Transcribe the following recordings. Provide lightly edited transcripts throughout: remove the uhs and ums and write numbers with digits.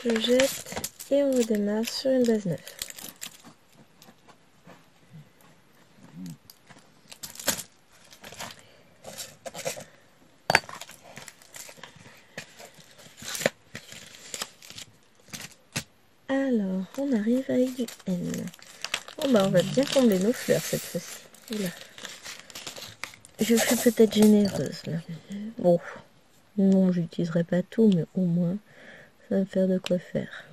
je jette et on redémarre sur une base 9. Alors, on arrive avec du N. Bon bah on va bien combler nos fleurs cette fois-ci. Oula. Je suis peut-être généreuse là. Bon, non, j'utiliserai pas tout, mais au moins ça va me faire de quoi faire.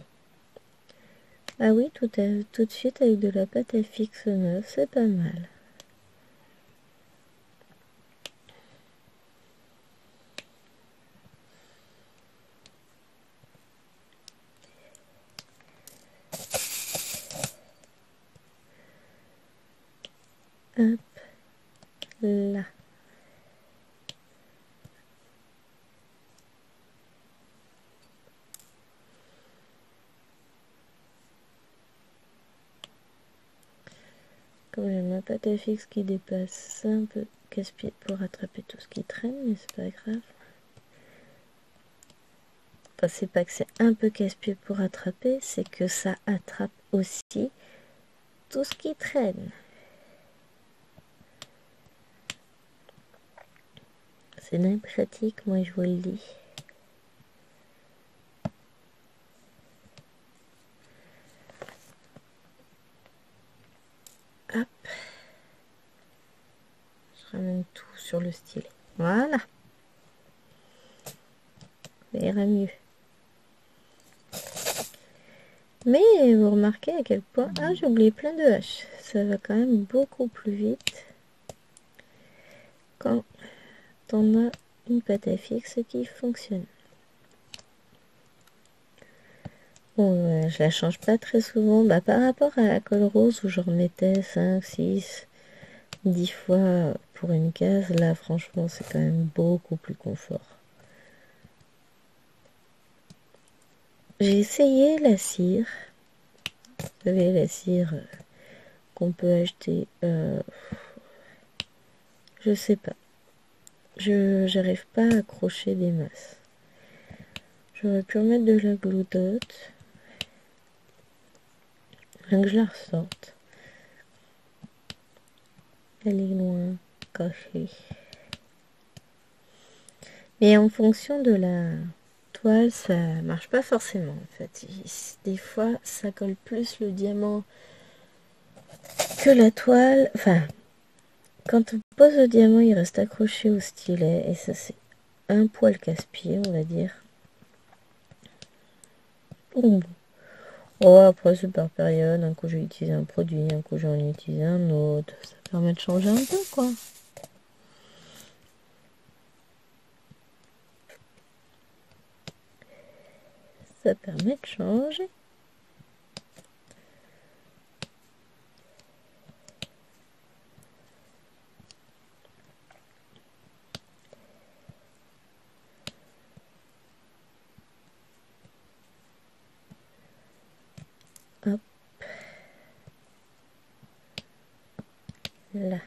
Ah oui, tout de suite avec de la pâte à fixe neuve, c'est pas mal. Hop, là. Comme j'ai ma pâte à fixe qui dépasse, c'est un peu casse-pied pour attraper tout ce qui traîne, mais c'est pas grave. Enfin, c'est pas que c'est un peu casse-pied pour attraper, c'est que ça attrape aussi tout ce qui traîne. C'est même pratique, moi je vous le dis. Hop. Je ramène tout sur le stylet. Voilà. Ça ira mieux. Mais vous remarquez à quel point... Ah, j'ai oublié plein de haches. Ça va quand même beaucoup plus vite quand on a une pâte à fixe qui fonctionne. Bon, je la change pas très souvent. Bah, par rapport à la colle rose où j'en remettais 5, 6, 10 fois pour une case, là franchement c'est quand même beaucoup plus confort. J'ai essayé la cire. Vous savez, la cire qu'on peut acheter. Je sais pas. J'arrive pas à accrocher des masses. J'aurais pu remettre de la gloudotte. Rien que je la ressorte. Elle est loin, cachée. Mais en fonction de la toile, ça marche pas forcément en fait. Des fois, ça colle plus le diamant que la toile. Enfin, quand on pose le diamant, il reste accroché au stylet. Et ça, c'est un poil casse-pied, on va dire. Oh, après, c'est par période. Un coup, j'ai utilisé un produit, un coup, j'en utilise un autre. Ça permet de changer un peu, quoi. Ça permet de changer. Hop. Là.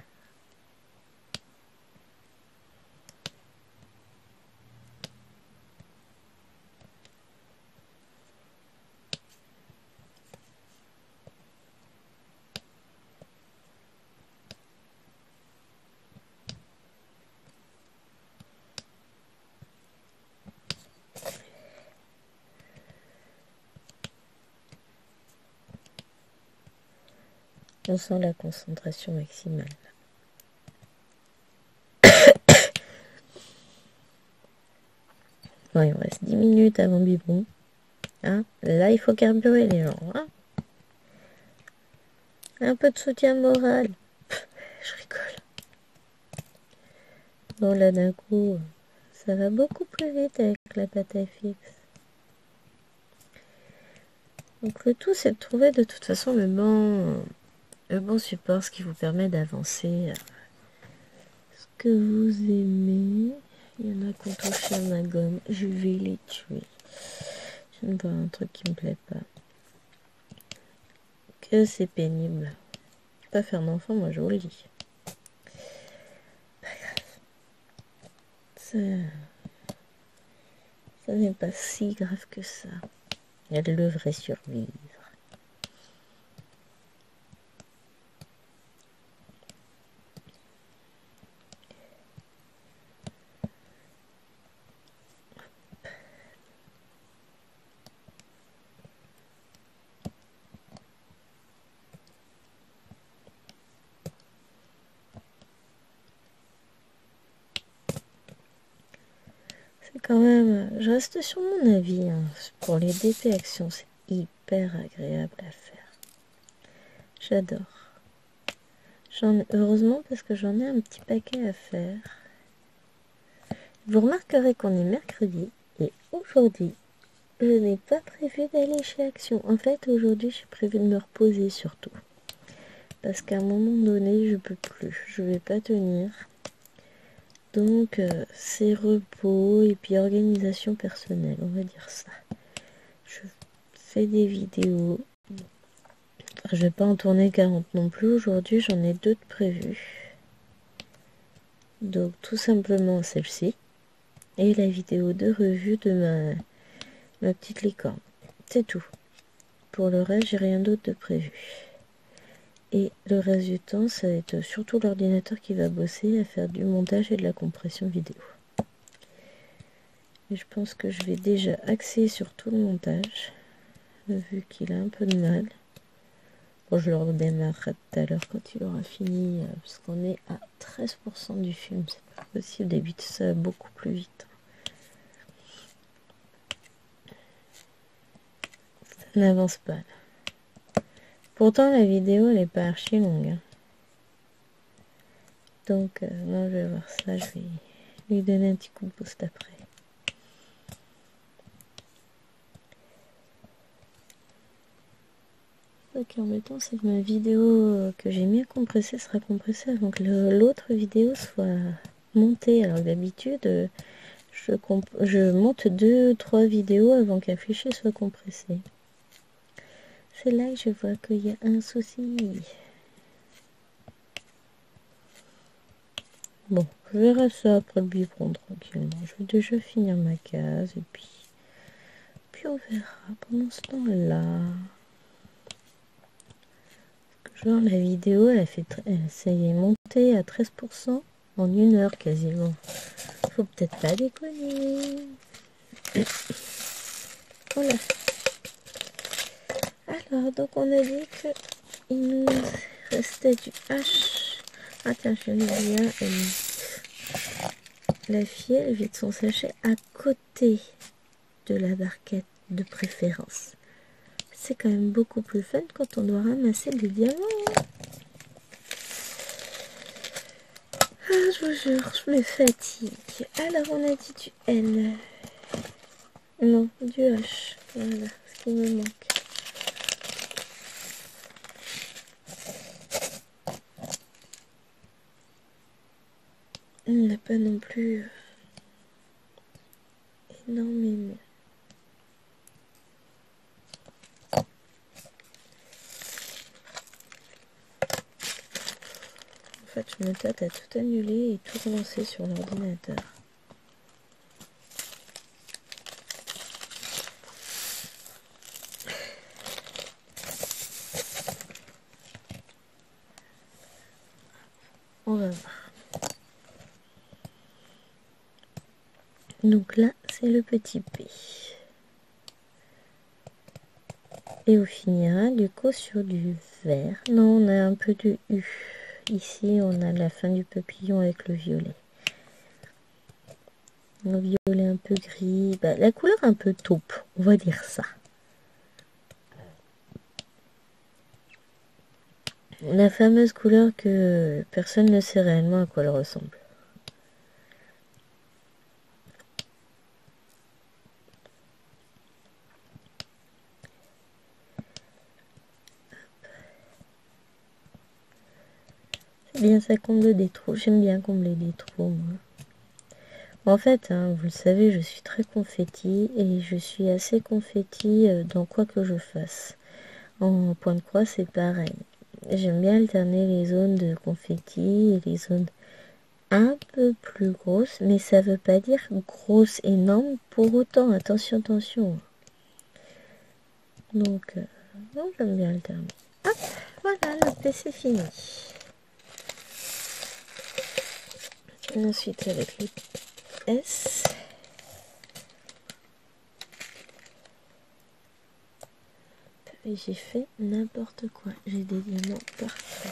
On sent la concentration maximale. Bon, il me reste 10 minutes avant biberon. Hein, là, il faut carburer les gens. Hein, un peu de soutien moral. Je rigole. Bon, là, d'un coup, ça va beaucoup plus vite avec la pâte à fixe. Donc, le tout, c'est de trouver de toute façon le bon support, ce qui vous permet d'avancer. Ce que vous aimez. Il y en a qui ont touché à ma gomme. Je vais les tuer. Je viens de voir un truc qui me plaît pas. Que c'est pénible. Pas faire d'enfant, moi je vous le dis. Pas grave. Ça n'est pas si grave que ça. Elle devrait survivre. Quand même, je reste sur mon avis, hein. Pour les DP actions, c'est hyper agréable à faire. J'adore. Heureusement parce que j'en ai un petit paquet à faire. Vous remarquerez qu'on est mercredi et aujourd'hui, je n'ai pas prévu d'aller chez Action. En fait, aujourd'hui, j'ai prévu de me reposer surtout. Parce qu'à un moment donné, je peux plus. Je vais pas tenir. Donc, c'est repos et puis organisation personnelle, on va dire ça. Je fais des vidéos. Je vais pas en tourner 40 non plus. Aujourd'hui, j'en ai 2 de prévues. Donc, tout simplement celle-ci. Et la vidéo de revue de ma petite licorne. C'est tout. Pour le reste, j'ai rien d'autre de prévu. Et le reste du temps, ça va être surtout l'ordinateur qui va bosser à faire du montage et de la compression vidéo. Et je pense que je vais déjà axer sur tout le montage, vu qu'il a un peu de mal. Bon, je le redémarrerai tout à l'heure quand il aura fini, parce qu'on est à 13% du film. C'est pas possible d'éviter ça beaucoup plus vite. Ça n'avance pas. Pourtant, la vidéo, elle est pas archi longue. Hein. Donc, non, je vais voir ça. Je vais lui donner un petit coup de boost après. Ok, en même temps, c'est que ma vidéo que j'ai mis à compresser sera compressée avant que l'autre vidéo soit montée. Alors d'habitude, je monte 2-3 vidéos avant qu'un fichier soit compressé. C'est là que je vois qu'il y a un souci. Bon, je verrai ça après le biberon tranquillement. Je vais déjà finir ma case et puis on verra pendant ce temps-là. Genre la vidéo, elle s'est montée à 13% en 1 heure quasiment. Faut peut-être pas déconner. Voilà. Alors, donc on a dit que il nous restait du H. Ah tiens, je viens de dire, la fille, elle vide son sachet à côté de la barquette de préférence. C'est quand même beaucoup plus fun quand on doit ramasser des diamants. Ah, je vous jure, je me fatigue. Alors, on a dit du L. Non, du H. Voilà ce qui me manque. Il n'a pas non plus énormément. En fait, je me tâte à tout annuler et tout relancer sur l'ordinateur. On va voir. Donc là, c'est le petit P. Et on finira du coup sur du vert. Non, on a un peu de U. Ici, on a la fin du papillon avec le violet. Le violet un peu gris. Bah, la couleur un peu taupe, on va dire ça. La fameuse couleur que personne ne sait réellement à quoi elle ressemble. C'est bien, ça comble des trous. J'aime bien combler des trous, moi. En fait, hein, vous le savez, je suis très confetti et je suis assez confetti dans quoi que je fasse. En point de croix, c'est pareil. J'aime bien alterner les zones de confetti et les zones un peu plus grosses, mais ça veut pas dire grosse, énorme pour autant. Attention, attention. Donc, non, j'aime bien alterner. Hop, voilà, le P c'est fini. Et ensuite, avec le S. Et j'ai fait n'importe quoi. J'ai des diamants partout.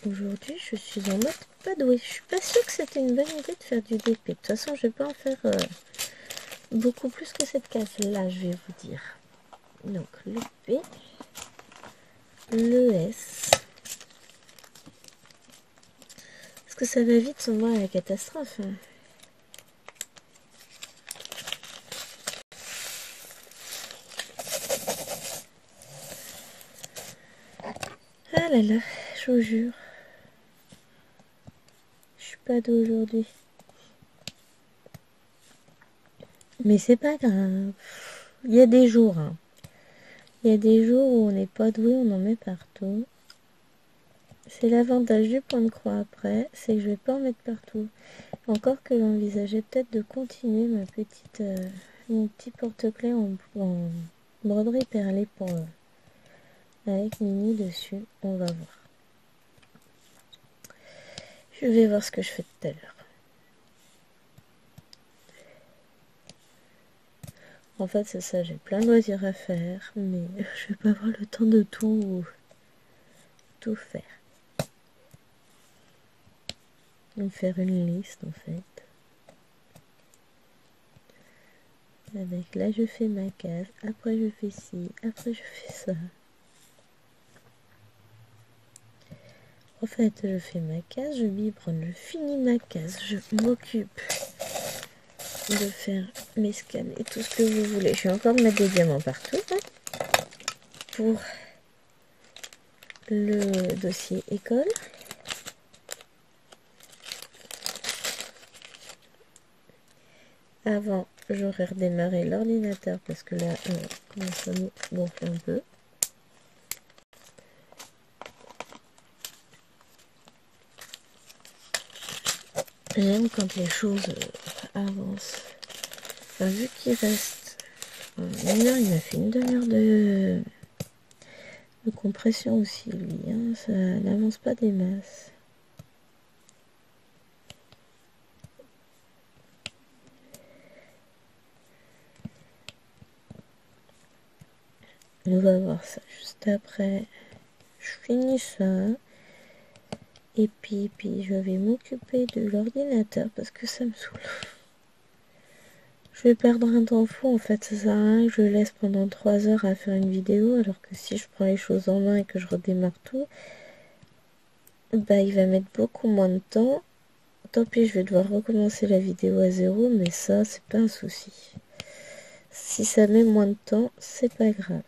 Aujourd'hui, je suis en mode pas douée. Je suis pas sûre que c'était une bonne idée de faire du DP. De toute façon, je vais pas en faire beaucoup plus que cette case-là, je vais vous dire. Donc, le P, le S. Parce que ça va vite sombrer à la catastrophe. Hein. Ah là là, je vous jure. Je suis pas douée aujourd'hui. Mais c'est pas grave. Il y a des jours. Hein. Il y a des jours où on n'est pas doué, on en met partout. C'est l'avantage du point de croix après, c'est que je vais pas en mettre partout. Encore que j'envisageais peut-être de continuer ma petite, mon petit porte-clés en broderie perlée pour, avec Mini dessus. On va voir. Je vais voir ce que je fais tout à l'heure. En fait, c'est ça, j'ai plein de loisirs à faire, mais je vais pas avoir le temps de tout faire. Donc faire une liste en fait. Avec là je fais ma case, après je fais ci, après je fais ça. En fait, je fais ma case, je biberonne, je finis ma case, je m'occupe de faire mes scans et tout ce que vous voulez. Je vais encore mettre des diamants partout hein, pour le dossier école. Avant, j'aurais redémarré l'ordinateur parce que là, commence à me gonfler un peu. J'aime quand les choses avancent. Enfin, vu qu'il reste une heure, il m'a fait une demi-heure de compression aussi, lui. Hein. Ça n'avance pas des masses. On va voir ça juste après. Je finis ça. Et puis je vais m'occuper de l'ordinateur parce que ça me saoule. Je vais perdre un temps fou en fait, ça sert à rien que je le laisse pendant 3 heures à faire une vidéo alors que si je prends les choses en main et que je redémarre tout, bah il va mettre beaucoup moins de temps. Tant pis, je vais devoir recommencer la vidéo à zéro, mais ça c'est pas un souci. Si ça met moins de temps, c'est pas grave.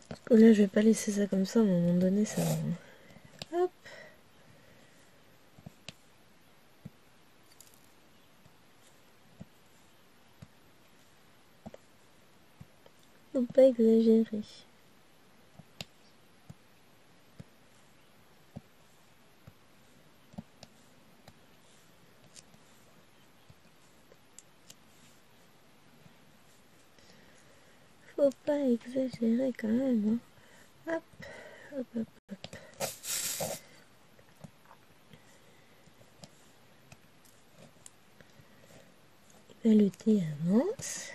Parce que là je vais pas laisser ça comme ça, à un moment donné ça va. Hop. Faut pas exagérer. Faut pas exagérer quand même. Hein. Hop, hop, hop, hop. Et le thé avance.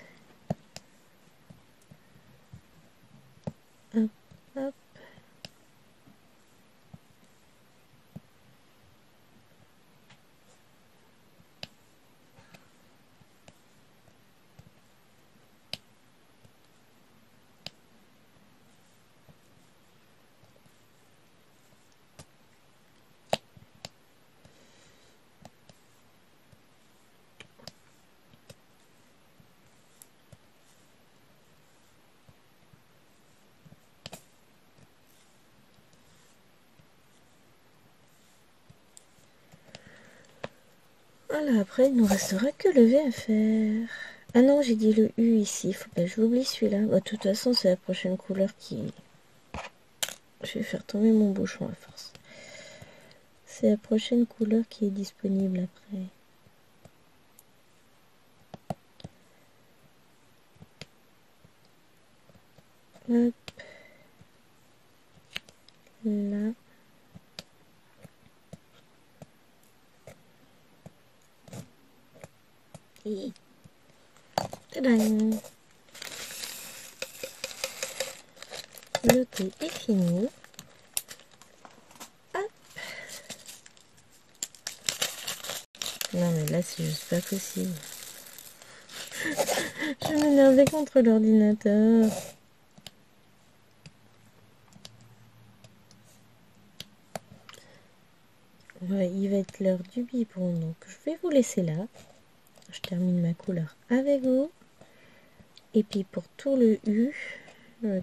Hop, hop. Voilà, après il ne nous restera que le V à faire. Ah non, j'ai dit le U ici, faut pas que j'oublie celui-là. Bah, de toute façon, c'est la prochaine couleur qui... Je vais faire tomber mon bouchon à force. C'est la prochaine couleur qui est disponible après. Hop. Là. Et tadam. Le thé est fini. Hop. Non mais là c'est juste pas possible. Je m'énervais contre l'ordinateur. Ouais, il va être l'heure du biberon, donc je vais vous laisser là. Je termine ma couleur avec vous. Et puis pour tout le U,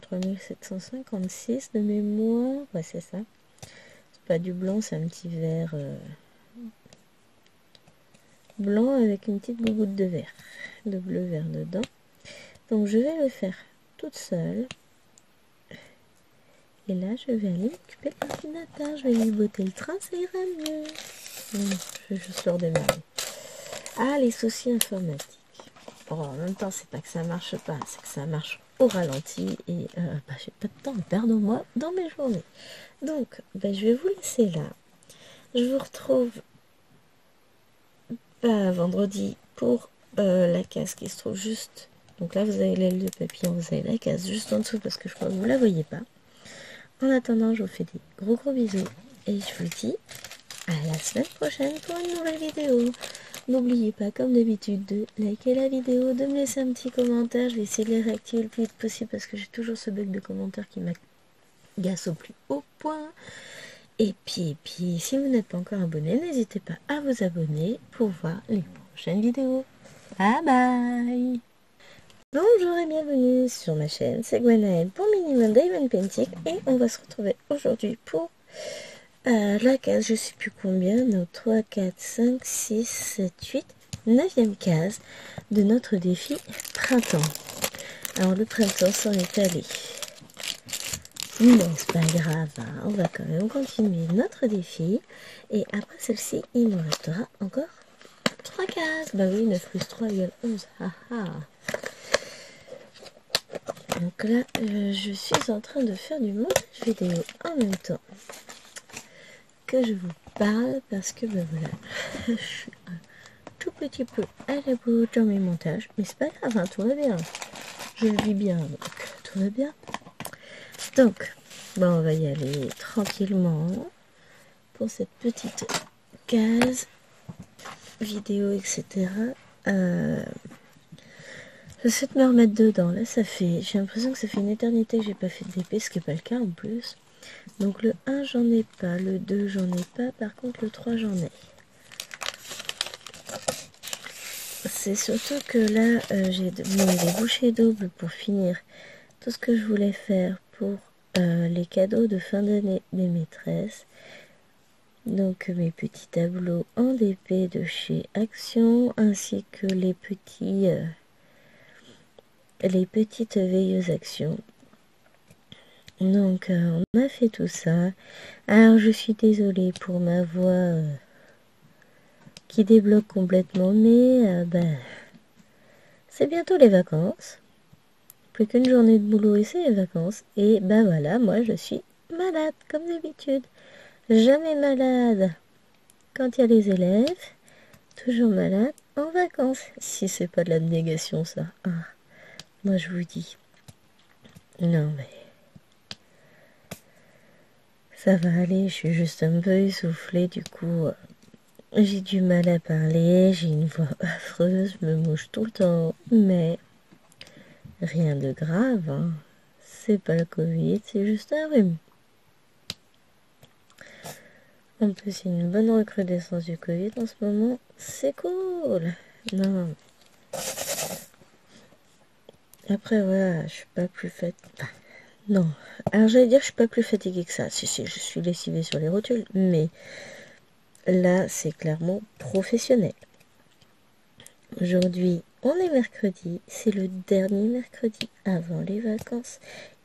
3756 de mémoire, ouais c'est ça. C'est pas du blanc, c'est un petit vert blanc avec une petite goutte de vert, de bleu vert dedans. Donc je vais le faire toute seule. Et là je vais aller m'occuper de l'ordinateur, je vais lui botter le train, ça ira mieux. Je vais juste le redémarrer. Ah, les soucis informatiques. Bon, en même temps, c'est pas que ça marche pas, c'est que ça marche au ralenti et j'ai pas de temps à perdre moi dans mes journées. Donc, je vais vous laisser là. Je vous retrouve vendredi pour la case qui se trouve juste. Donc là, vous avez l'aile de papillon, vous avez la case juste en dessous parce que je crois que vous la voyez pas. En attendant, je vous fais des gros bisous et je vous dis à la semaine prochaine pour une nouvelle vidéo. N'oubliez pas, comme d'habitude, de liker la vidéo, de me laisser un petit commentaire. Je vais essayer de les réactiver le plus vite possible parce que j'ai toujours ce bug de commentaires qui m'agace au plus haut point. Et puis, si vous n'êtes pas encore abonné, n'hésitez pas à vous abonner pour voir les prochaines vidéos. Bye bye. Bonjour et bienvenue sur ma chaîne, c'est Gwenaëlle pour Minimum Diamond Painting et on va se retrouver aujourd'hui pour la case, je sais plus combien, non, 3, 4, 5, 6, 7, 8, 9e case de notre défi printemps. Alors le printemps s'en est allé. Mais c'est pas grave, hein, on va quand même continuer notre défi. Et après celle-ci, il nous restera encore 3 cases. Bah oui, 9 plus 3 égale 11. Ah ah. Donc là, je suis en train de faire du montage vidéo en même temps que je vous parle parce que voilà, je suis un tout petit peu à la bout dans mes montages, mais c'est pas grave, hein, tout va bien. Je le vis bien, donc tout va bien. Donc, on va y aller tranquillement pour cette petite case vidéo, etc. J'essaie de me remettre dedans. Là, j'ai l'impression que ça fait une éternité que j'ai pas fait de DP, ce qui n'est pas le cas en plus. Donc le 1 j'en ai pas, le 2 j'en ai pas, par contre le 3 j'en ai. C'est surtout que là j'ai mis les bouchées doubles pour finir tout ce que je voulais faire pour les cadeaux de fin d'année des maîtresses. Donc mes petits tableaux en DP de chez Action ainsi que les petites veilleuses Action. Donc on a fait tout ça. Alors je suis désolée pour ma voix qui débloque complètement, mais c'est bientôt les vacances. Plus qu'une journée de boulot et c'est les vacances. Et voilà, moi je suis malade comme d'habitude. Jamais malade quand il y a les élèves, toujours malade en vacances. Si c'est pas de l'abnégation ça. Ah, moi je vous dis. Non mais ça va aller, je suis juste un peu essoufflée du coup. J'ai du mal à parler, j'ai une voix affreuse, je me mouche tout le temps, mais rien de grave, hein. C'est pas le Covid, c'est juste un rhume. En plus, il y a une bonne recrudescence du Covid en ce moment, c'est cool. Non. Après, voilà, je suis pas plus fatiguée. Non. Alors, j'allais dire, je suis pas plus fatiguée que ça. Si, je suis lessivée sur les rotules, mais là, c'est clairement professionnel. Aujourd'hui, on est mercredi, c'est le dernier mercredi avant les vacances.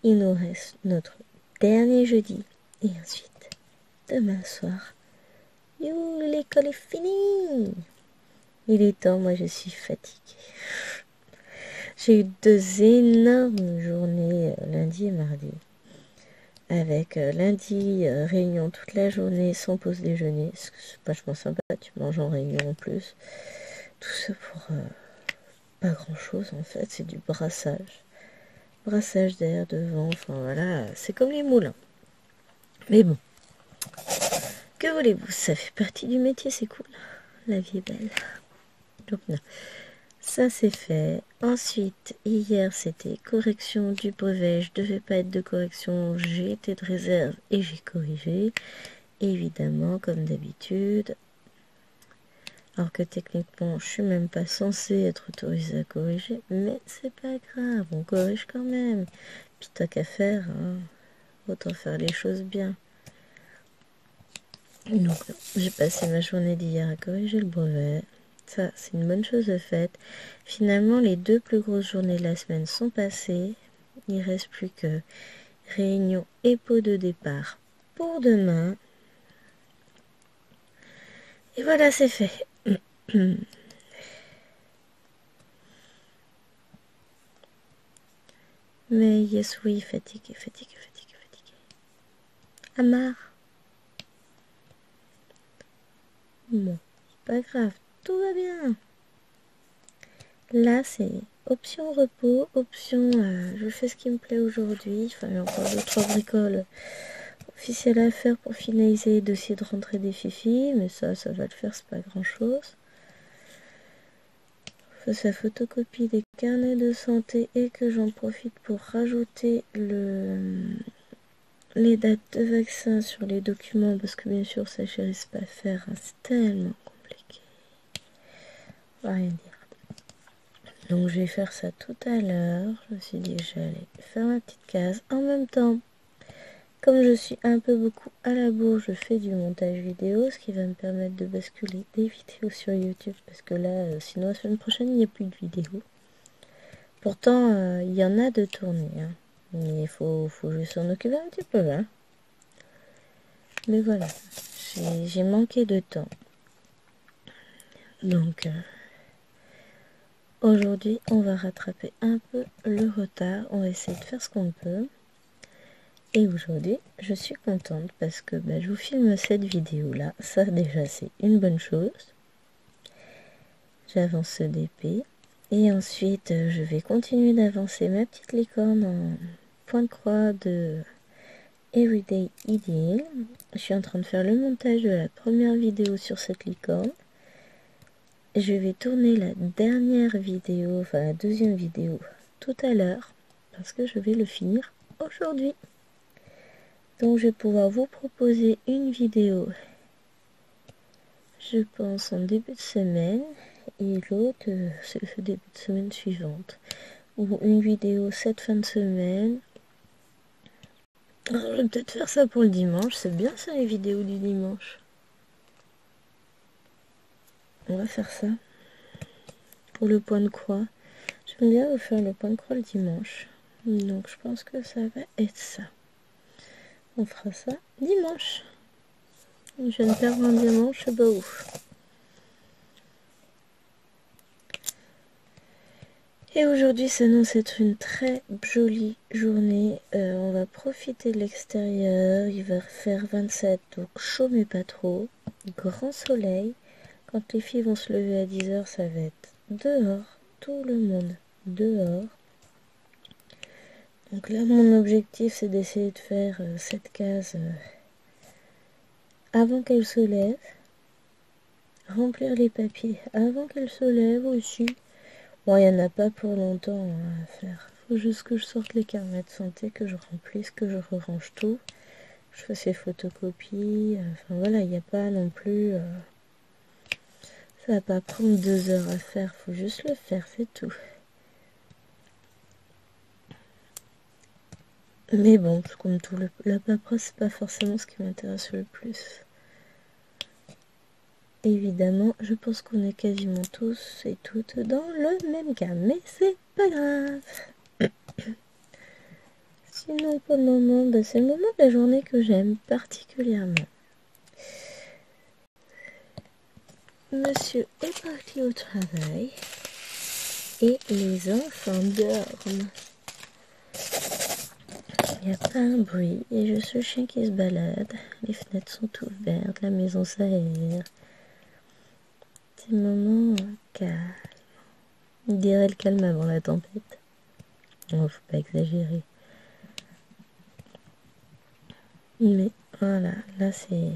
Il nous reste notre dernier jeudi. Et ensuite, demain soir, l'école est finie. Il est temps, moi je suis fatiguée. J'ai eu 2 énormes journées, lundi et mardi. Avec lundi, réunion toute la journée sans pause déjeuner. C'est vachement sympa, tu manges en réunion en plus. Tout ça pour pas grand chose en fait, c'est du brassage. Brassage d'air, de vent, enfin voilà, c'est comme les moulins. Mais bon, que voulez-vous, ça fait partie du métier, c'est cool. La vie est belle. Donc non. Ça c'est fait. Ensuite, hier c'était correction du brevet. Je devais pas être de correction. J'ai été de réserve et j'ai corrigé. Évidemment, comme d'habitude. Alors que techniquement, je suis même pas censée être autorisée à corriger. Mais c'est pas grave, on corrige quand même. Puis tant qu'à faire, hein, autant faire les choses bien. Donc j'ai passé ma journée d'hier à corriger le brevet. Ça, c'est une bonne chose de faite. Finalement, les 2 plus grosses journées de la semaine sont passées. Il ne reste plus que réunion et pot de départ pour demain. Et voilà, c'est fait. Mais yes, oui, fatigué. Amar. Bon, c'est pas grave, tout va bien. Là, c'est option repos, option je fais ce qui me plaît aujourd'hui. Enfin, il y a encore 2-3 bricoles officielles à faire pour finaliser les dossiers de rentrée des fifis. Mais ça va le faire, c'est pas grand chose. Faut sa photocopie des carnets de santé et que j'en profite pour rajouter les dates de vaccin sur les documents. Parce que bien sûr, ça je risque pas à faire. Hein, c'est tellement compliqué. On va rien dire. Donc je vais faire ça tout à l'heure. Je me suis dit que j'allais faire ma petite case. En même temps, comme je suis un peu beaucoup à la bourre, je fais du montage vidéo, ce qui va me permettre de basculer des vidéos sur YouTube. Parce que là, sinon la semaine prochaine, il n'y a plus de vidéos. Pourtant, il y en a de tournées. Hein. Mais il faut juste s'en occuper un petit peu. Hein. Mais voilà, j'ai manqué de temps. Donc... aujourd'hui, on va rattraper un peu le retard. On va essayer de faire ce qu'on peut. Et aujourd'hui, je suis contente parce que je vous filme cette vidéo-là. Ça, déjà, c'est une bonne chose. J'avance ce DP. Et ensuite, je vais continuer d'avancer ma petite licorne en point de croix de Everyday Ideal. Je suis en train de faire le montage de la première vidéo sur cette licorne. Je vais tourner la dernière vidéo, enfin la deuxième vidéo, tout à l'heure. Parce que je vais le finir aujourd'hui. Donc je vais pouvoir vous proposer une vidéo, je pense en début de semaine, et l'autre c'est le début de semaine suivante. Ou une vidéo cette fin de semaine. Alors, je vais peut-être faire ça pour le dimanche, c'est bien ça les vidéos du dimanche. On va faire ça. Pour le point de croix. J'aime bien vous faire le point de croix le dimanche. Donc je pense que ça va être ça. On fera ça dimanche. Je viens de perdre un diamant, je sais pas où. Et aujourd'hui s'annonce être une très jolie journée. On va profiter de l'extérieur. Il va faire 27, donc chaud mais pas trop. Grand soleil. Quand les filles vont se lever à 10h, ça va être dehors. Tout le monde dehors. Donc là, mon objectif, c'est d'essayer de faire cette case avant qu'elle se lève. Remplir les papiers avant qu'elle se lève aussi. Bon, il n'y en a pas pour longtemps hein, à faire. Faut juste que je sorte les carnets de santé, que je remplisse, que je range tout. Je fasse les photocopies. Enfin voilà, il n'y a pas non plus... ça va pas prendre 2 heures à faire. Faut juste le faire, c'est tout. Mais bon, comme tout, la paperasse, c'est pas forcément ce qui m'intéresse le plus. Évidemment, je pense qu'on est quasiment tous et toutes dans le même cas, mais c'est pas grave. Sinon, pour le moment, c'est le moment de la journée que j'aime particulièrement. Monsieur est parti au travail. et les enfants dorment. Il n'y a pas un bruit, et juste le chien qui se balade. Les fenêtres sont ouvertes, la maison s'aère. C'est un moment calme. On dirait le calme avant la tempête. Non, faut pas exagérer. Mais voilà, là c'est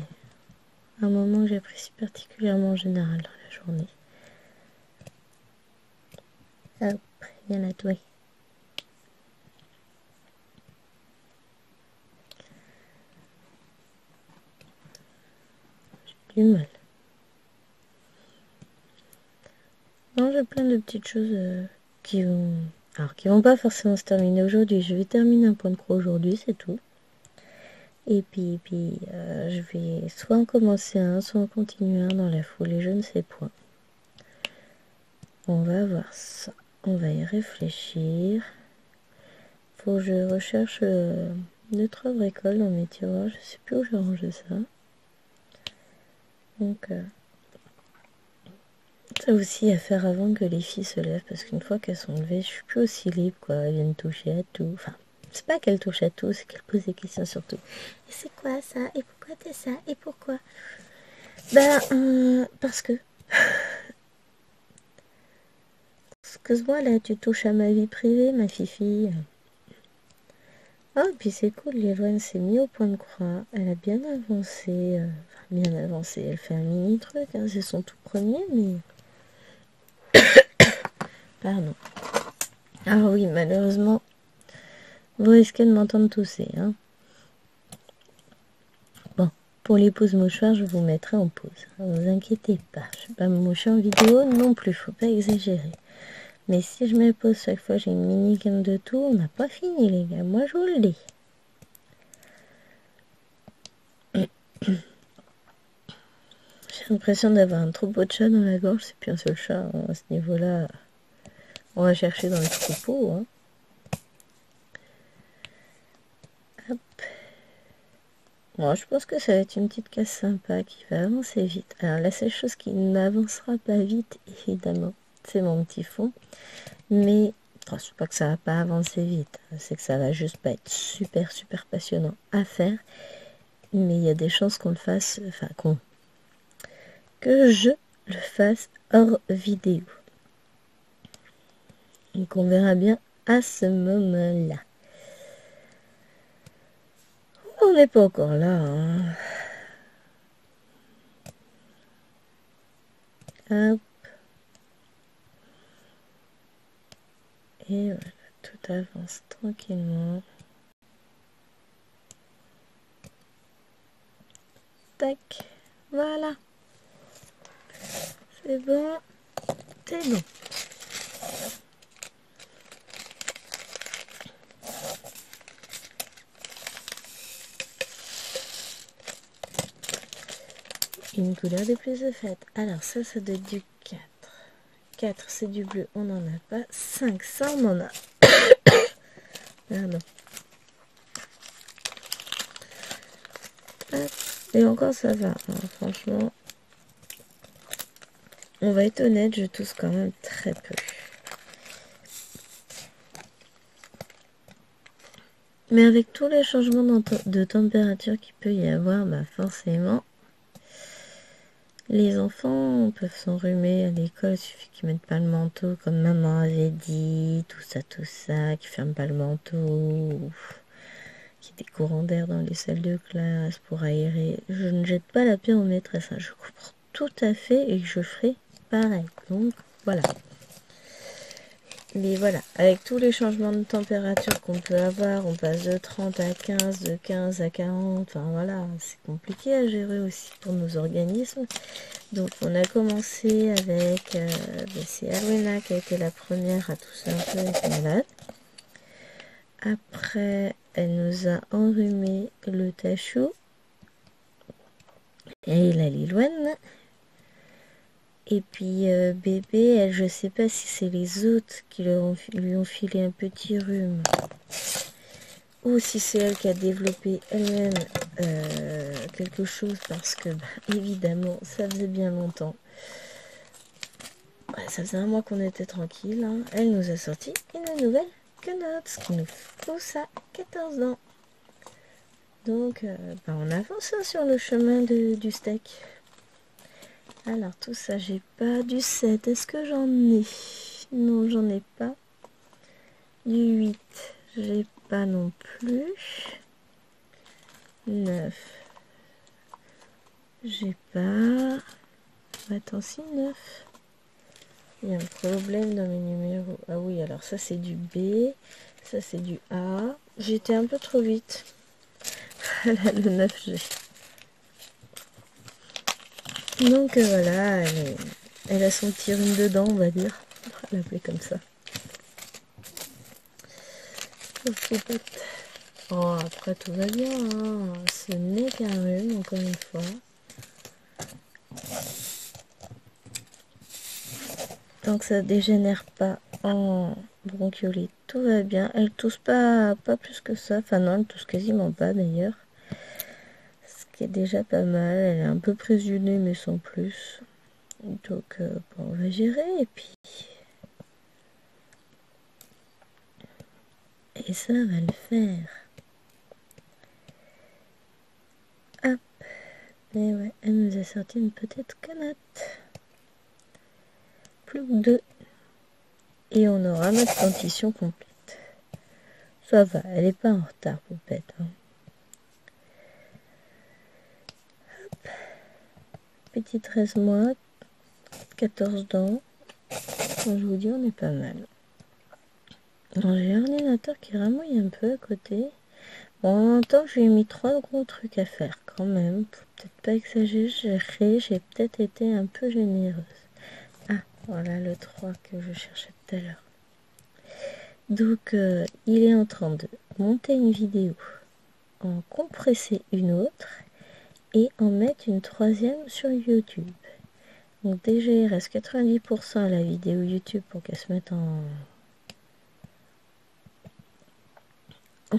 un moment que j'apprécie particulièrement en général dans la journée. Hop, il y en a toi. J'ai du mal. Non, j'ai plein de petites choses qui vont... Alors, qui vont pas forcément se terminer aujourd'hui. Je vais terminer un point de croix aujourd'hui, c'est tout. Et puis je vais soit en commencer un, soit en continuer un dans la foulée, je ne sais point. On va voir ça. On va y réfléchir. Faut que je recherche 2-3 bricoles dans mes tiroirs. Je sais plus où j'ai rangé ça. Donc, ça aussi à faire avant que les filles se lèvent. Parce qu'une fois qu'elles sont levées, je suis plus aussi libre, quoi. Elles viennent toucher à tout. Enfin, c'est pas qu'elles touchent à tout, c'est qu'elles posent des questions surtout. Et c'est quoi ça? Et pourquoi t'es ça? Et pourquoi? Parce que... Excuse-moi, là, tu touches à ma vie privée, ma fifi. Ah, et puis c'est cool, Liloine s'est mis au point de croix. Elle a bien avancé. Enfin, bien avancé. Elle fait un mini truc, hein, c'est son tout premier, mais... Pardon. Ah oui, malheureusement, vous risquez de m'entendre tousser, hein. Bon, pour les pauses mouchoirs, je vous mettrai en pause. Ne vous inquiétez pas, je ne vais pas me moucher en vidéo non plus, faut pas exagérer. Mais si je me pose chaque fois, j'ai une mini gamme de tout, on n'a pas fini, les gars. Moi, je vous le dis. J'ai l'impression d'avoir un troupeau de chats dans la gorge, c'est plus un seul chat, hein. À ce niveau-là. On va chercher dans le troupeau, hein. Hop. Bon, je pense que ça va être une petite casse sympa qui va avancer vite. Alors la seule chose qui n'avancera pas vite, évidemment, c'est mon petit fond. Mais c'est pas que ça va pas avancer vite, c'est que ça va juste pas être super passionnant à faire. Mais il y a des chances qu'on le fasse, que je le fasse hors vidéo. Et qu'on verra bien à ce moment-là. On n'est pas encore là, hein. Hop. Et voilà, tout avance tranquillement. Tac, voilà. C'est bon, c'est bon. Une couleur de plus de fête. Alors ça doit être du 4. 4 c'est du bleu, on n'en a pas. 5, ça on en a. Pardon. Hop. Et encore ça va, hein, franchement. On va être honnête, je tousse quand même très peu. Mais avec tous les changements de température qu'il peut y avoir, forcément, les enfants peuvent s'enrhumer à l'école. Il suffit qu'ils mettent pas le manteau, comme maman avait dit, tout ça, qu'ils ferment pas le manteau, qu'il y ait des courants d'air dans les salles de classe pour aérer. Je ne jette pas la pierre aux maîtresses, hein. Je comprends tout à fait et je ferai pareil. Donc, voilà. Mais voilà, avec tous les changements de température qu'on peut avoir, on passe de 30 à 15, de 15 à 40, enfin voilà, c'est compliqué à gérer aussi pour nos organismes. Donc on a commencé avec, c'est Alwena qui a été la première à tousser un peu, être malade. Après, elle nous a enrhumé le Tachou et la Liloine. Et puis bébé, elle, je sais pas si c'est les autres qui lui ont filé un petit rhume ou si c'est elle qui a développé elle-même quelque chose parce que évidemment ça faisait bien longtemps. Ouais, ça faisait un mois qu'on était tranquille. Hein. Elle nous a sorti une nouvelle quenotte, ce qui nous pousse à 14 ans. Donc, on avance hein, sur le chemin du steak. Alors, tout ça, j'ai pas du 7. Est-ce que j'en ai? Non, j'en ai pas. Du 8, j'ai pas non plus. 9, j'ai pas. Attends, si, 9. Il y a un problème dans mes numéros. Ah oui, alors ça, c'est du B. Ça, c'est du A. J'étais un peu trop vite. Le 9G. Donc voilà, elle a son petit rhume dedans, on va dire. On va l'appeler comme ça. Oh, après tout va bien, hein. Ce n'est qu'un rhume, encore une fois. Tant que ça dégénère pas en bronchiolite, tout va bien. Elle tousse pas plus que ça. Enfin non, elle tousse quasiment pas d'ailleurs. Ce qui est déjà pas mal. Elle est un peu prise du nez, mais sans plus. Donc on va gérer et puis... Et ça va le faire. Hop. Et ouais, elle nous a sorti une petite canette. Plus que 2. Et on aura notre dentition complète. Ça va, elle est pas en retard, poupette. Hein. Hop. Petit 13 mois, 14 dents. Quand je vous dis, on est pas mal. Alors, j'ai un ordinateur qui ramouille un peu à côté. Bon, en même temps, je lui ai mis 3 gros trucs à faire quand même. Faut peut-être pas exagérer, j'ai peut-être été un peu généreuse. Ah, voilà le 3 que je cherchais tout à l'heure. Donc, il est en train de monter une vidéo, en compresser une autre et en mettre une troisième sur YouTube. Donc déjà, il reste 90% à la vidéo YouTube pour qu'elle se mette en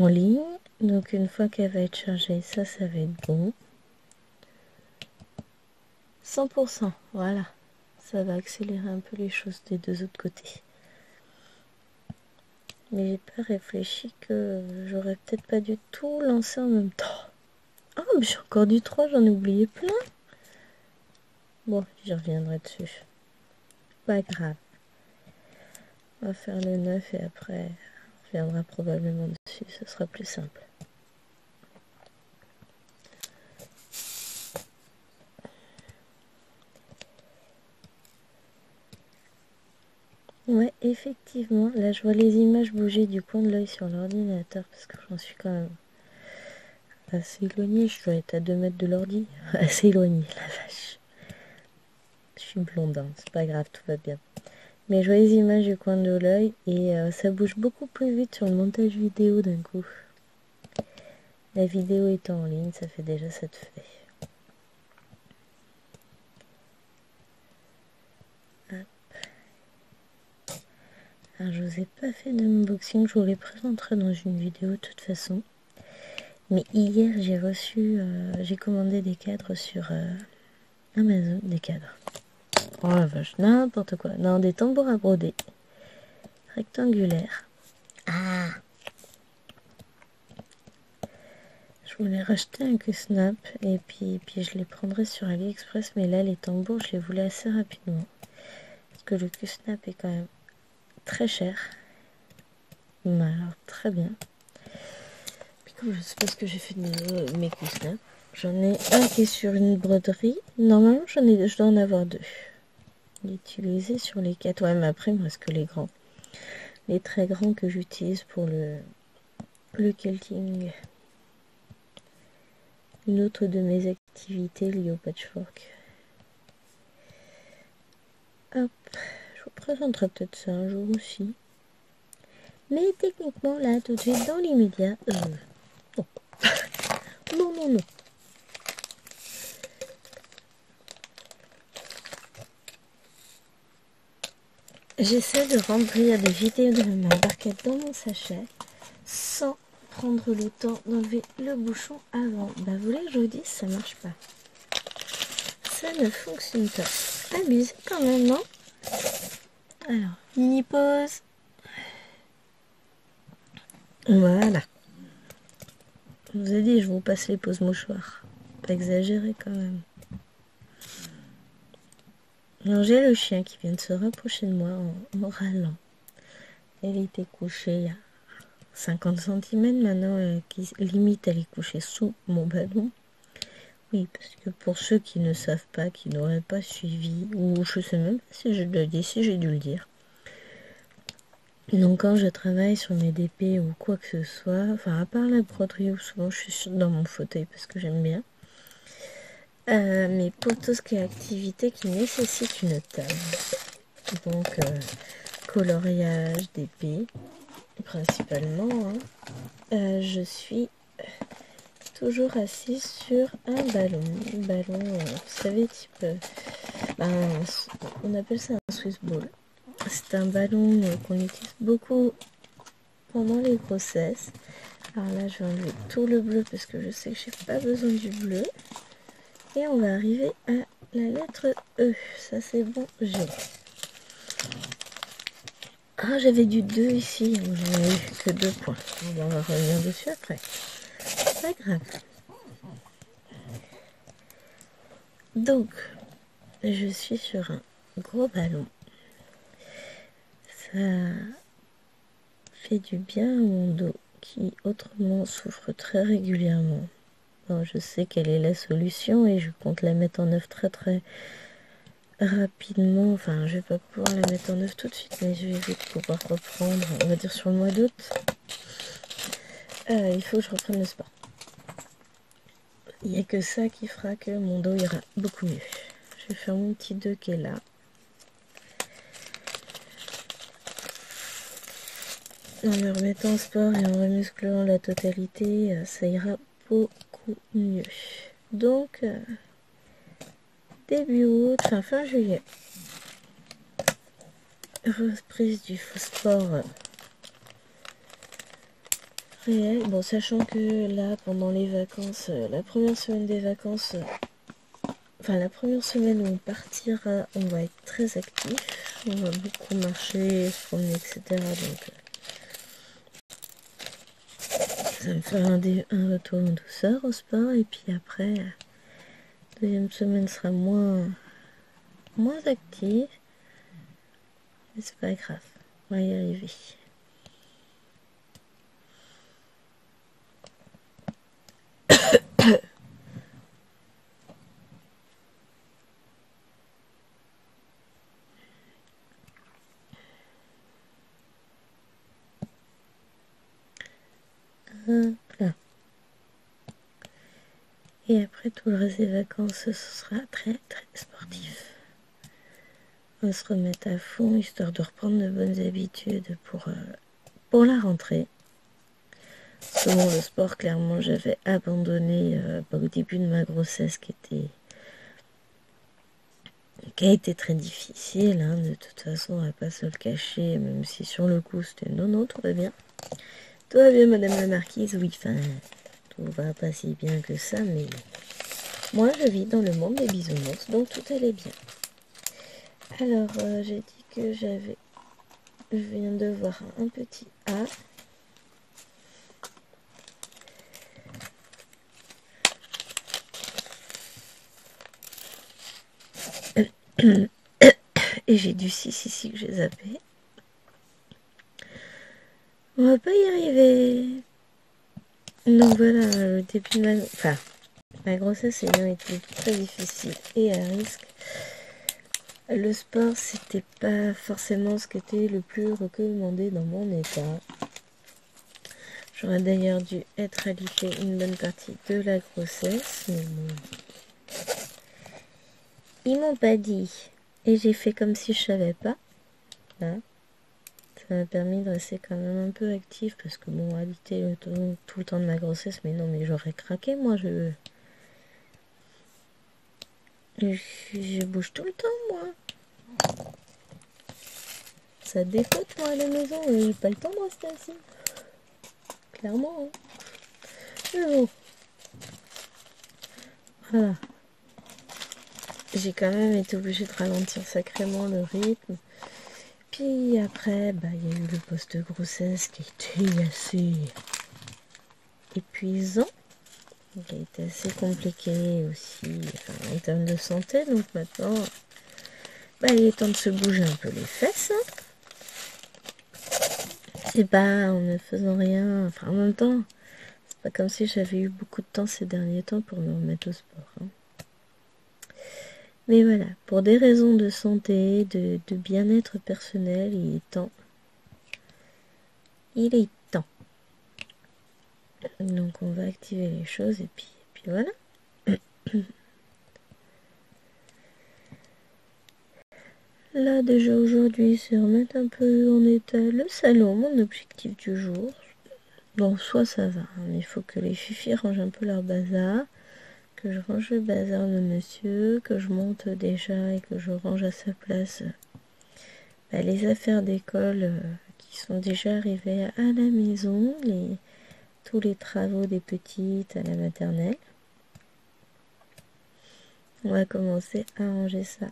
ligne. Donc une fois qu'elle va être chargée, ça va être bon. 100%, voilà. Ça va accélérer un peu les choses des deux autres côtés. Mais j'ai pas réfléchi que j'aurais peut-être pas dû tout lancer en même temps. Oh, mais j'ai encore du 3, j'en ai oublié plein. Bon, j'y reviendrai dessus. Pas grave. On va faire le 9 et après, on reviendra probablement dessus. Ce sera plus simple. Ouais, effectivement. Là, je vois les images bouger du coin de l'œil sur l'ordinateur parce que j'en suis quand même assez éloignée. Je dois être à 2 mètres de l'ordi. Assez éloignée, la vache. Je suis blonde, hein. C'est pas grave, tout va bien. Mais je vois les images du coin de l'œil et ça bouge beaucoup plus vite sur le montage vidéo d'un coup. La vidéo étant en ligne, ça fait déjà ça de fait. Hop. Alors, je vous ai pas fait d'unboxing, je vous les présenterai dans une vidéo de toute façon. Mais hier, j'ai commandé des cadres sur Amazon, des cadres. Oh la vache, n'importe quoi. Non, des tambours à broder. Rectangulaires. Ah! Je voulais racheter un Q-Snap et puis je les prendrai sur AliExpress. Mais là, les tambours, je les voulais assez rapidement. Parce que le Q-Snap est quand même très cher. Mais alors, très bien. Puis comme je sais pas ce que j'ai fait de mes Q-Snap, j'en ai un qui est sur une broderie. Normalement, je dois en avoir 2. L'utiliser sur les 4. Ouais, mais après, il me reste que les grands. Les très grands que j'utilise pour le quilting. Une autre de mes activités liées au patchwork. Hop, je vous présenterai peut-être ça un jour aussi. Mais techniquement, là, tout de suite, dans l'immédiat, non. Non, non, non. J'essaie de remplir des vidéos de ma barquette dans mon sachet sans prendre le temps d'enlever le bouchon avant. Bah vous voulez que je vous dise, ça marche pas. Ça ne fonctionne pas. Abusé quand même, non? Alors, mini pause. Voilà. Je vous ai dit, je vous passe les pauses mouchoirs. Pas exagéré quand même. Alors j'ai le chien qui vient de se rapprocher de moi en râlant. Elle était couchée il y a 50 cm maintenant, limite elle est couchée sous mon ballon. Oui, parce que pour ceux qui ne savent pas, qui n'auraient pas suivi, ou je sais même pas si je le dis, si j'ai dû le dire. Donc quand je travaille sur mes DP ou quoi que ce soit, enfin à part la broderie où souvent je suis dans mon fauteuil parce que j'aime bien, mais pour tout ce qui est activité qui nécessite une table, donc coloriage, DP principalement, hein, je suis toujours assise sur un ballon. Vous savez, type, on appelle ça un Swiss ball. C'est un ballon qu'on utilise beaucoup pendant les grossesses. Alors là, je vais enlever tout le bleu parce que je sais que j'ai pas besoin du bleu. Et on va arriver à la lettre E. Ça, c'est bon, j'ai. Ah, j'avais du 2 ici. J'en ai eu que 2 points. On va revenir dessus après. Pas grave. Donc, je suis sur un gros ballon. Ça fait du bien à mon dos qui autrement souffre très régulièrement. Bon, je sais quelle est la solution et je compte la mettre en œuvre très très rapidement. Enfin, je vais pas pouvoir la mettre en œuvre tout de suite, mais je vais vite pouvoir reprendre, on va dire sur le mois d'août. Il faut que je reprenne le sport. Il n'y a que ça qui fera que mon dos ira beaucoup mieux. Je vais faire mon petit 2 qui est là. En me remettant au sport et en remusclant la totalité, ça ira beaucoup mieux. Donc, début août, enfin fin juillet, reprise du sport réel. Bon, sachant que là, pendant les vacances, la première semaine des vacances, enfin la première semaine où on partira, on va être très actif. On va beaucoup marcher, se promener, etc. Donc, ça va me faire un retour en douceur au sport. Et puis après, deuxième semaine sera moins active. Mais c'est pas grave, on va y arriver. Voilà. Et après tout le reste des vacances, ce sera très très sportif. On va se remettre à fond, histoire de reprendre de bonnes habitudes pour la rentrée. Selon le sport, clairement, j'avais abandonné au début de ma grossesse qui a été très difficile. Hein, de toute façon, on va pas se le cacher, même si sur le coup, c'était non, tout va bien. Tout va bien, madame la marquise, oui, enfin, tout va pas si bien que ça, mais moi, je vis dans le monde des bisounours, donc tout allait bien. Alors, j'ai dit que je viens de voir un petit A. Et j'ai du 6 ici que j'ai zappé. On va pas y arriver. Donc voilà, le début de ma grossesse ayant été très difficile et à risque. Le sport, c'était pas forcément ce qui était le plus recommandé dans mon état. J'aurais d'ailleurs dû être alitée une bonne partie de la grossesse, mais bon. Ils m'ont pas dit. Et j'ai fait comme si je savais pas. Là. Ça m'a permis de rester quand même un peu active parce que bon, alité tout le temps de ma grossesse, mais non, mais j'aurais craqué, moi, je bouge tout le temps, moi. Ça défaute, moi, à la maison, et j'ai pas le temps de rester assis. Clairement, hein. Mais bon. Voilà. J'ai quand même été obligée de ralentir sacrément le rythme Puis après, bah, il y a eu le post-grossesse qui était assez épuisant, qui a été assez compliqué aussi en termes de santé. Donc maintenant, bah, il est temps de se bouger un peu les fesses. C'est pas en ne faisant rien. Enfin, en même temps, c'est pas comme si j'avais eu beaucoup de temps ces derniers temps pour me remettre au sport. Mais voilà, pour des raisons de santé, de bien-être personnel, il est temps. Il est temps. Donc on va activer les choses et puis voilà. Là déjà aujourd'hui, c'est remettre un peu en état le salon, mon objectif du jour. Bon, soit ça va, mais il faut que les filles rangent un peu leur bazar, que je range le bazar de monsieur, que je monte déjà et que je range à sa place les affaires d'école qui sont déjà arrivées à la maison, tous les travaux des petites à la maternelle. On va commencer à ranger ça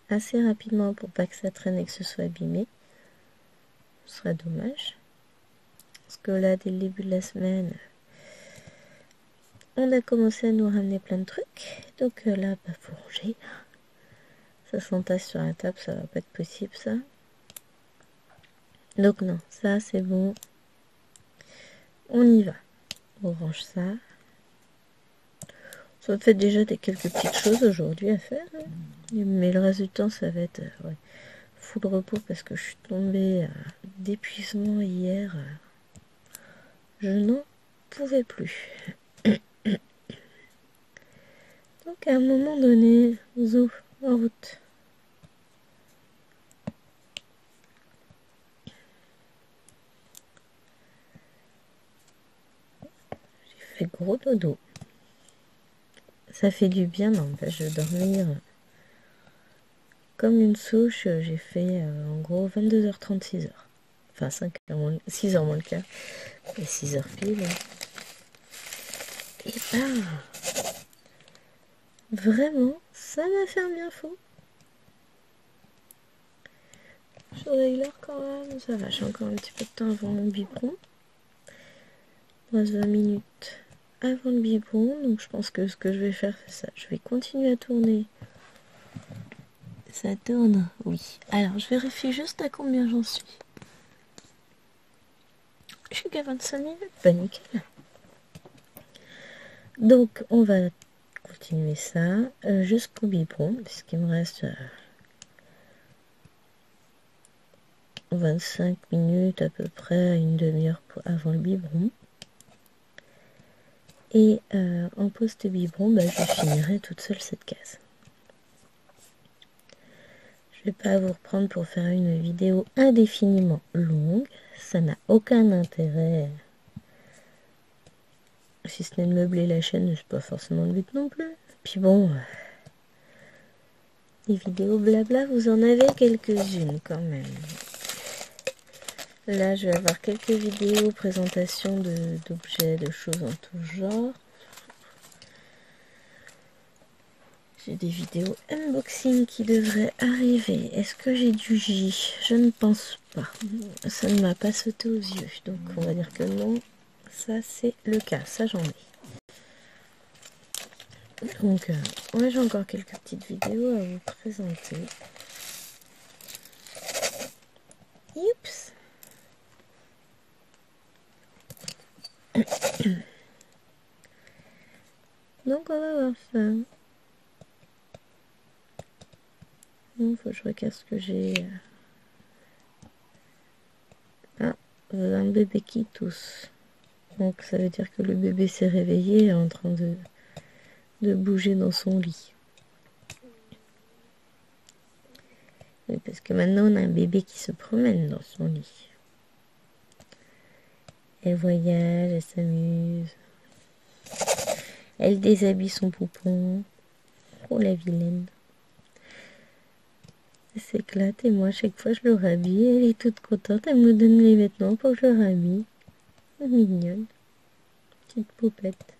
assez rapidement pour pas que ça traîne et que ce soit abîmé. Ce serait dommage. Parce que là, dès le début de la semaine, on a commencé à nous ramener plein de trucs. Donc là, bah, faut ranger. Ça s'entasse sur la table, ça va pas être possible ça. Donc non, ça c'est bon. On y va. On range ça. Ça me fait déjà quelques petites choses aujourd'hui à faire. Mais le reste du temps, ça va être full repos parce que je suis tombée d'épuisement hier. Je n'en pouvais plus. Donc à un moment donné, zou, en route. J'ai fait gros dodo. Ça fait du bien, n'empêche de dormir comme une souche. J'ai fait en gros 22h30, 6h. Enfin 5h moins, 6h moins le quart. Et 6h pile. Et ben, vraiment, ça m'a fait un bien fou. Je regarde l'heure quand même, ça va, j'ai encore un petit peu de temps avant mon biberon. Il reste 20 minutes avant le biberon, donc je pense que ce que je vais faire, c'est ça. Je vais continuer à tourner. Ça tourne, oui. Alors, je vérifie juste à combien j'en suis. Je suis qu'à 25 minutes, pas nickel. Donc, on va continuer ça jusqu'au biberon, puisqu'il me reste 25 minutes à peu près, une demi-heure avant le biberon. Et en post-biberon, bah, je finirai toute seule cette case. Je vais pas vous reprendre pour faire une vidéo indéfiniment longue. Ça n'a aucun intérêt. Si ce n'est de meubler la chaîne, c'est pas forcément le but non plus. Puis bon, les vidéos blabla, vous en avez quelques-unes quand même. Là, je vais avoir quelques vidéos, présentations d'objets, de choses en tout genre. J'ai des vidéos unboxing qui devraient arriver. Est-ce que j'ai du J? Je ne pense pas. Ça ne m'a pas sauté aux yeux. Donc on va dire que non. Ça c'est le cas. Ça j'en ai. Donc ouais, j'ai encore quelques petites vidéos à vous présenter. Oups. Donc on va voir ça. Il faut que je regarde ce que j'ai. Ah, un bébé qui tousse. Donc ça veut dire que le bébé s'est réveillé et est en train de bouger dans son lit. Oui, parce que maintenant on a un bébé qui se promène dans son lit. Elle voyage, elle s'amuse. Elle déshabille son poupon. Oh la vilaine. Elle s'éclate et moi à chaque fois je le rhabille. Elle est toute contente. Elle me donne les vêtements pour que je le rhabille. Mignonne. Petite poupette.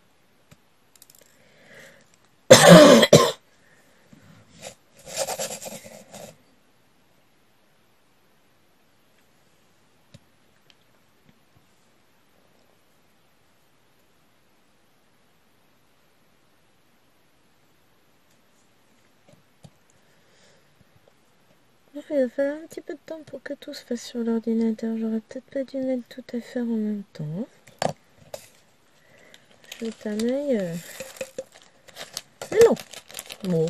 Il va falloir un petit peu de temps pour que tout se fasse sur l'ordinateur. J'aurais peut-être pas dû mettre tout à faire en même temps. Jette un œil. Mais non. Bon.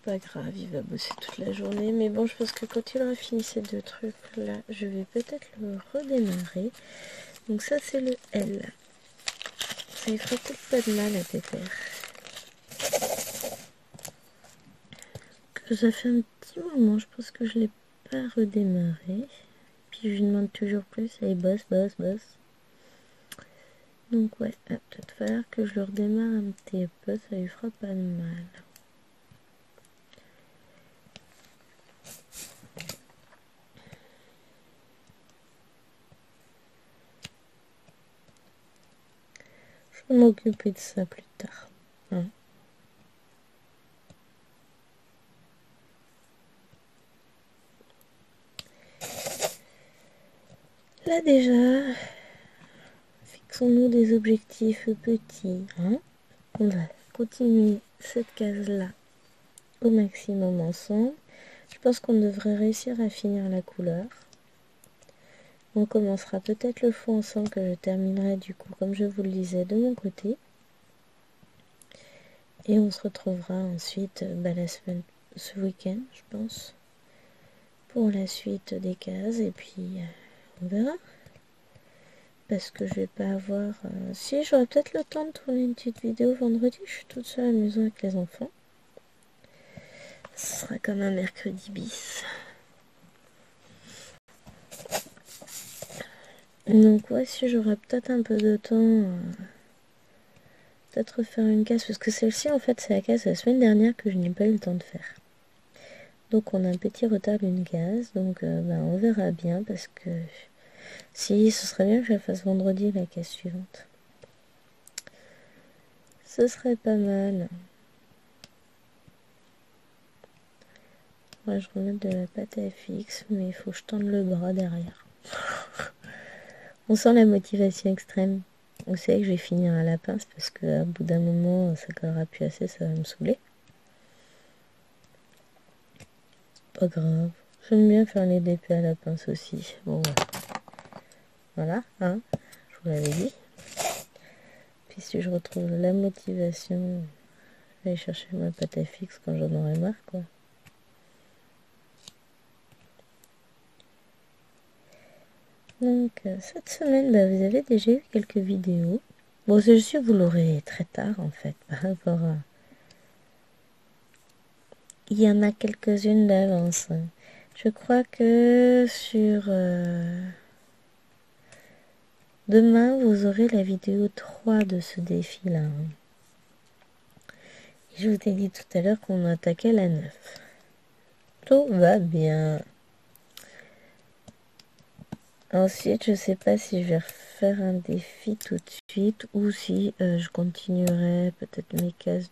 Pas grave, il va bosser toute la journée. Mais bon, je pense que quand il aura fini ces deux trucs-là, je vais peut-être le redémarrer. Donc ça, c'est le L. Ça lui fera peut-être pas de mal à Pépère. Ça fait un petit moment, je pense que je l'ai pas redémarré. Puis je lui demande toujours plus, et bosse. Donc ouais, il va peut-être falloir que je le redémarre un petit peu, ça lui fera pas de mal. Je vais m'occuper de ça plus tard. Hein. Là déjà, fixons-nous des objectifs petits. Hein. On va continuer cette case-là au maximum ensemble. Je pense qu'on devrait réussir à finir la couleur. On commencera peut-être le fond ensemble que je terminerai du coup, comme je vous le disais, de mon côté. Et on se retrouvera ensuite la semaine, ce week-end, je pense, pour la suite des cases. Et puis, on verra. Parce que je vais pas avoir... Si, j'aurai peut-être le temps de tourner une petite vidéo vendredi. Je suis toute seule à la maison avec les enfants. Ce sera comme un mercredi bis. Donc ouais, si j'aurai peut-être un peu de temps... peut-être refaire une case. Parce que celle-ci, en fait, c'est la case de la semaine dernière que je n'ai pas eu le temps de faire. Donc on a un petit retard d'une case. Donc on verra bien parce que... Si, ce serait bien que je la fasse vendredi, la case suivante. Ce serait pas mal. Ouais, je remets de la pâte à fixe, mais il faut que je tende le bras derrière. On sent la motivation extrême. On sait que je vais finir à la pince parce qu'à bout d'un moment, ça collera plus assez, ça va me saouler. Pas grave. J'aime bien faire les DP à la pince aussi. Bon, voilà, hein, je vous l'avais dit. Puis si je retrouve la motivation, je vais aller chercher ma pâte à fixe quand j'en aurai marre, quoi. Donc cette semaine, vous avez déjà eu quelques vidéos. Bon, c'est sûr, vous l'aurez très tard en fait, par rapport à... Il y en a quelques-unes d'avance. Je crois que sur... Demain, vous aurez la vidéo 3 de ce défi-là. Je vous ai dit tout à l'heure qu'on attaquait la 9. Tout va bien. Ensuite, je sais pas si je vais refaire un défi tout de suite ou si je continuerai peut-être mes cases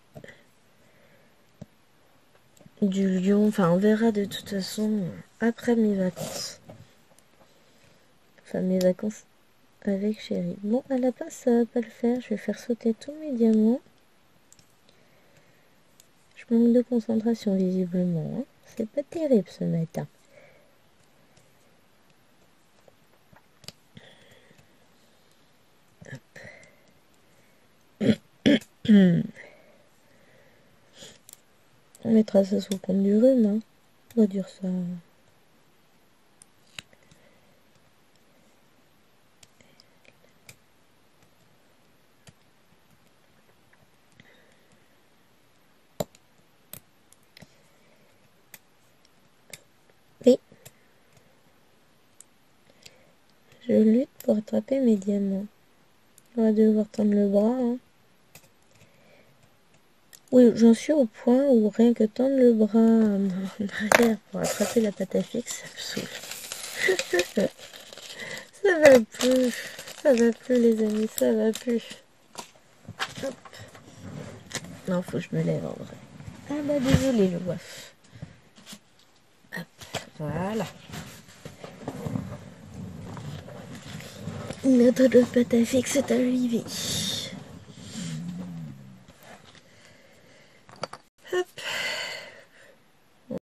du lion. Enfin, on verra de toute façon après mes vacances. Enfin, mes vacances avec chérie. Bon, à la place, ça va pas le faire. Je vais faire sauter tous mes diamants. Je manque de concentration, visiblement. Hein. C'est pas terrible ce matin. On mettra ça sous le compte du rhume, hein. On va dire ça. Oui. Je lutte pour attraper mes diamants. On va devoir tendre le bras, hein. Oui, j'en suis au point où rien que tendre le bras en arrière pour attraper la pâte à fixe, ça me saoule. Ça va plus. Ça va plus, les amis, ça va plus. Hop. Non, faut que je me lève en vrai. Ah bah désolé le waf. Hop, voilà. Notre pâte à fixe est arrivée.